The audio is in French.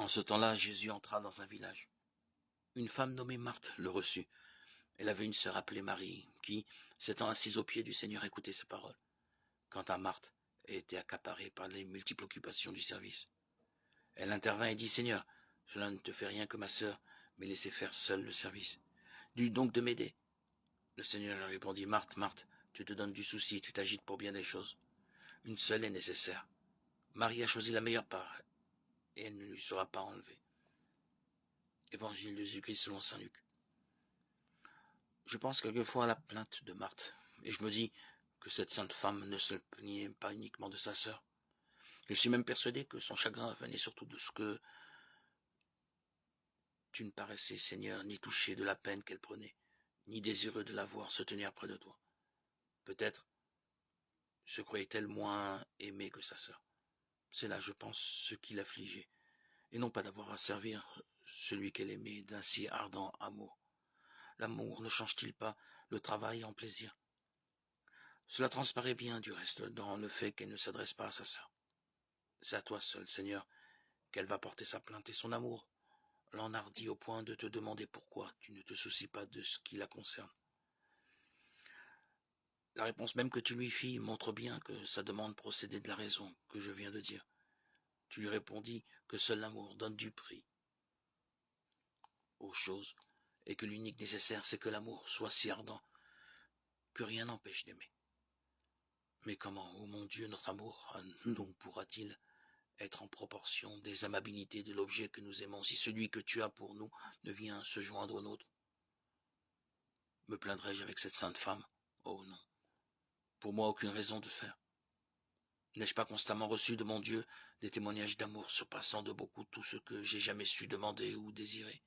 En ce temps-là, Jésus entra dans un village. Une femme nommée Marthe le reçut. Elle avait une sœur appelée Marie, qui, s'étant assise aux pieds du Seigneur, écoutait ses paroles. Quant à Marthe, elle était accaparée par les multiples occupations du service. Elle intervint et dit, « Seigneur, cela ne te fait rien que ma sœur m'ait laissé faire seule le service. Dis donc de m'aider. » Le Seigneur lui répondit, « Marthe, Marthe, tu te donnes du souci, tu t'agites pour bien des choses. Une seule est nécessaire. Marie a choisi la meilleure part, et elle ne lui sera pas enlevée. » Évangile de Jésus-Christ selon saint Luc. Je pense quelquefois à la plainte de Marthe, et je me dis que cette sainte femme ne se plaignait pas uniquement de sa sœur. Je suis même persuadé que son chagrin venait surtout de ce que tu ne paraissais, Seigneur, ni touché de la peine qu'elle prenait, ni désireux de la voir se tenir près de toi. Peut-être se croyait-elle moins aimée que sa sœur. C'est là, je pense, ce qui l'affligeait, et non pas d'avoir à servir celui qu'elle aimait d'un si ardent amour. L'amour ne change-t-il pas le travail en plaisir? Cela transparaît bien, du reste, dans le fait qu'elle ne s'adresse pas à sa sœur. C'est à toi seul, Seigneur, qu'elle va porter sa plainte, et son amour l'enhardit au point de te demander pourquoi tu ne te soucies pas de ce qui la concerne. La réponse même que tu lui fis montre bien que sa demande procédait de la raison que je viens de dire. Tu lui répondis que seul l'amour donne du prix aux choses, et que l'unique nécessaire, c'est que l'amour soit si ardent que rien n'empêche d'aimer. Mais comment, ô mon Dieu, notre amour nous pourra-t-il être en proportion des amabilités de l'objet que nous aimons, si celui que tu as pour nous ne vient se joindre au nôtre? Me plaindrai-je avec cette sainte femme? Oh non, pour moi aucune raison de faire. N'ai-je pas constamment reçu de mon Dieu des témoignages d'amour surpassant de beaucoup tout ce que j'ai jamais su demander ou désirer?